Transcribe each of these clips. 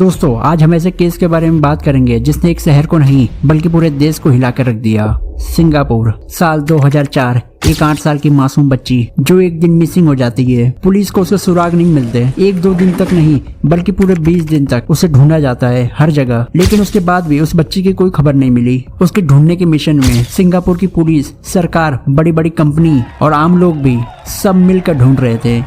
दोस्तों आज हम ऐसे केस के बारे में बात करेंगे जिसने एक शहर को नहीं बल्कि पूरे देश को हिला कर रख दिया। सिंगापुर, साल 2004। एक 8 साल की मासूम बच्ची जो एक दिन मिसिंग हो जाती है। पुलिस को उसके सुराग नहीं मिलते। 1-2 दिन तक नहीं बल्कि पूरे 20 दिन तक उसे ढूंढा जाता है हर जगह, लेकिन उसके बाद भी उस बच्ची की कोई खबर नहीं मिली। उसके ढूंढने के मिशन में सिंगापुर की पुलिस, सरकार, बड़ी बड़ी कंपनी और आम लोग भी सब मिलकर ढूंढ रहे थे।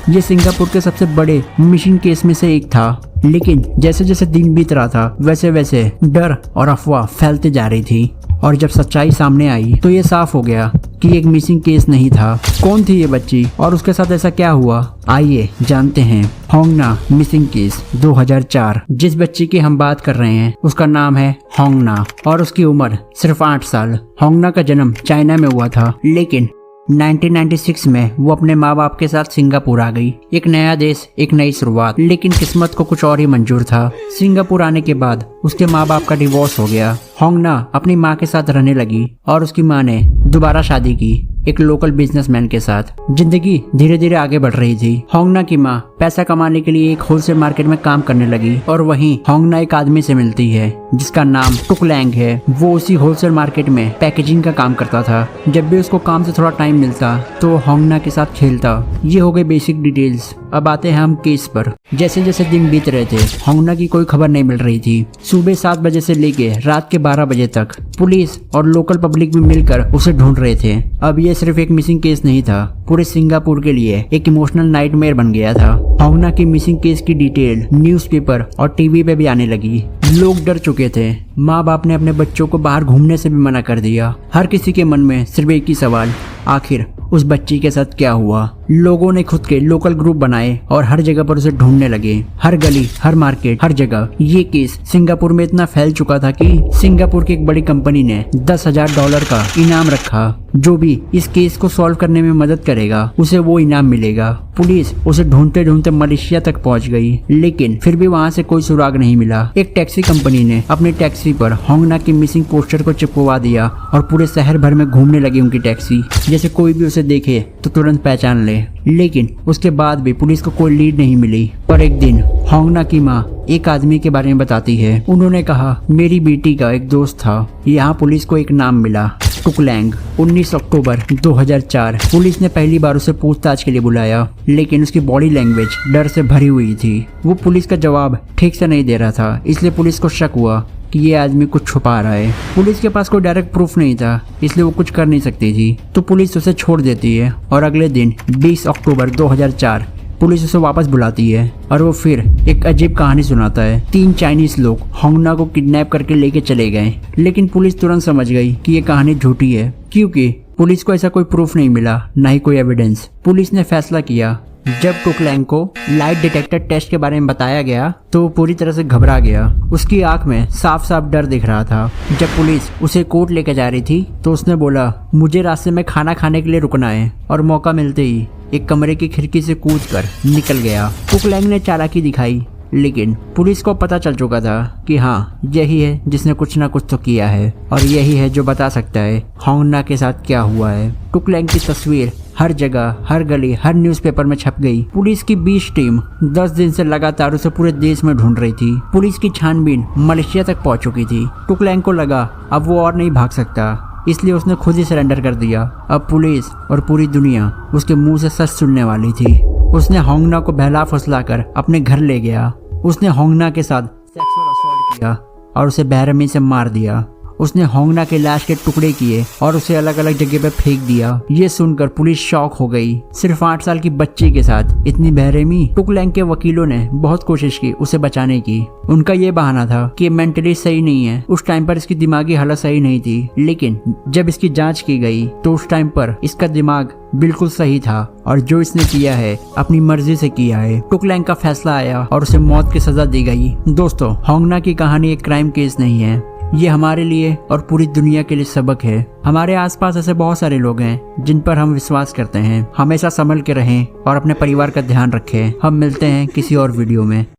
ये सिंगापुर के सबसे बड़े मिसिंग केस में से एक था। लेकिन जैसे जैसे दिन बीत रहा था वैसे वैसे डर और अफवाह फैलते जा रही थी, और जब सच्चाई सामने आई तो ये साफ हो गया कि एक मिसिंग केस नहीं था। कौन थी ये बच्ची और उसके साथ ऐसा क्या हुआ, आइए जानते हैं। होंग ना मिसिंग केस 2004। जिस बच्ची की हम बात कर रहे हैं उसका नाम है होंग ना और उसकी उम्र सिर्फ 8 साल। होंग ना का जन्म चाइना में हुआ था, लेकिन 1996 में वो अपने माँ बाप के साथ सिंगापुर आ गई। एक नया देश, एक नई शुरुआत, लेकिन किस्मत को कुछ और ही मंजूर था। सिंगापुर आने के बाद उसके माँ बाप का डिवोर्स हो गया। होंग ना अपनी माँ के साथ रहने लगी और उसकी माँ ने दोबारा शादी की एक लोकल बिजनेसमैन के साथ। जिंदगी धीरे धीरे आगे बढ़ रही थी। होंग ना की माँ पैसा कमाने के लिए एक होलसेल मार्केट में काम करने लगी, और वहीं होंग ना एक आदमी से मिलती है जिसका नाम टुक लैंग है। वो उसी होलसेल मार्केट में पैकेजिंग का काम करता था। जब भी उसको काम से थोड़ा टाइम मिलता तो होंग ना के साथ खेलता। ये हो गई बेसिक डिटेल्स। अब आते हैं हम केस पर। जैसे जैसे दिन बीत रहे थे होंग ना की कोई खबर नहीं मिल रही थी। सुबह 7 बजे से लेके रात के 12 बजे तक पुलिस और लोकल पब्लिक भी मिलकर उसे ढूंढ रहे थे। अब ये सिर्फ एक मिसिंग केस नहीं था, पूरे सिंगापुर के लिए एक इमोशनल नाइटमेयर बन गया था। होंग ना की मिसिंग केस की डिटेल न्यूज़पेपर और टीवी पे भी आने लगी। लोग डर चुके थे। माँ बाप ने अपने बच्चों को बाहर घूमने से भी मना कर दिया। हर किसी के मन में सिर्फ एक ही सवाल, आखिर उस बच्ची के साथ क्या हुआ। लोगों ने खुद के लोकल ग्रुप बनाए और हर जगह पर उसे ढूंढने लगे। हर गली, हर मार्केट, हर जगह। ये केस सिंगापुर में इतना फैल चुका था कि सिंगापुर की एक बड़ी कंपनी ने $10,000 का इनाम रखा। जो भी इस केस को सॉल्व करने में मदद करेगा उसे वो इनाम मिलेगा। पुलिस उसे ढूंढते ढूंढते मलेशिया तक पहुंच गई, लेकिन फिर भी वहां से कोई सुराग नहीं मिला। एक टैक्सी कंपनी ने अपनी टैक्सी पर होंग ना की मिसिंग पोस्टर को चिपकवा दिया और पूरे शहर भर में घूमने लगी उनकी टैक्सी, जैसे कोई भी उसे देखे तो तुरंत पहचान ले। लेकिन उसके बाद भी पुलिस को कोई लीड नहीं मिली। पर एक दिन होंग ना की माँ एक आदमी के बारे में बताती है। उन्होंने कहा, मेरी बेटी का एक दोस्त था। यहाँ पुलिस को एक नाम मिला, टुक लैंग। 19 अक्टूबर 2004 पुलिस ने पहली बार उसे पूछताछ के लिए बुलाया, लेकिन उसकी बॉडी लैंग्वेज डर से भरी हुई थी। वो पुलिस का जवाब ठीक से नहीं दे रहा था, इसलिए पुलिस को शक हुआ कि ये आदमी कुछ छुपा रहा है। पुलिस के पास कोई डायरेक्ट प्रूफ नहीं था, इसलिए वो कुछ कर नहीं सकती थी, तो पुलिस उसे छोड़ देती है। और अगले दिन 20 अक्टूबर 2004 पुलिस उसे वापस बुलाती है और वो फिर एक अजीब कहानी सुनाता है। 3 चाइनीज लोग होंग ना को किडनैप करके लेके चले गए, लेकिन पुलिस तुरंत समझ गई कि ये कहानी झूठी है, क्योंकि पुलिस को ऐसा कोई प्रूफ नहीं मिला, ना ही कोई एविडेंस। पुलिस ने फैसला किया। जब टुक लैंग को लाइट डिटेक्टर टेस्ट के बारे में बताया गया तो वो पूरी तरह से घबरा गया। उसकी आंख में साफ साफ डर दिख रहा था। जब पुलिस उसे कोर्ट लेकर जा रही थी तो उसने बोला, मुझे रास्ते में खाना खाने के लिए रुकना है, और मौका मिलते ही एक कमरे की खिड़की से कूदकर निकल गया। टुक लैंग ने चालाकी दिखाई, लेकिन पुलिस को पता चल चुका था कि हाँ, यही है जिसने कुछ ना कुछ तो किया है, और यही है जो बता सकता है होंग ना के साथ क्या हुआ है। टुक लैंग की तस्वीर हर जगह, हर गली, हर न्यूज़पेपर में छप गई। पुलिस की 20 टीम 10 दिन से लगातार उसे पूरे देश में ढूंढ रही थी। पुलिस की छानबीन मलेशिया तक पहुंच चुकी थी। टुक लैंग को लगा अब वो और नहीं भाग सकता, इसलिए उसने खुद ही सरेंडर कर दिया। अब पुलिस और पूरी दुनिया उसके मुंह से सच सुनने वाली थी। उसने होंग ना को बहला फुसलाकर अपने घर ले गया। उसने होंग ना के साथ सेक्सुअल असॉल्ट किया और उसे बेरहमी से मार दिया। उसने होंग ना के लाश के टुकड़े किए और उसे अलग अलग जगह पे फेंक दिया। ये सुनकर पुलिस शॉक हो गई। सिर्फ 8 साल की बच्ची के साथ इतनी बेरहमी। टुक लैंग के वकीलों ने बहुत कोशिश की उसे बचाने की। उनका ये बहाना था कि मेंटली सही नहीं है, उस टाइम पर इसकी दिमागी हालत सही नहीं थी। लेकिन जब इसकी जांच की गई तो उस टाइम पर इसका दिमाग बिल्कुल सही था, और जो इसने किया है अपनी मर्जी से किया है। टुक लैंग का फैसला आया और उसे मौत की सजा दी गई। दोस्तों, होंग ना की कहानी एक क्राइम केस नहीं है, ये हमारे लिए और पूरी दुनिया के लिए सबक है। हमारे आसपास ऐसे बहुत सारे लोग हैं जिन पर हम विश्वास करते हैं। हमेशा संभल के रहें और अपने परिवार का ध्यान रखें। हम मिलते हैं किसी और वीडियो में।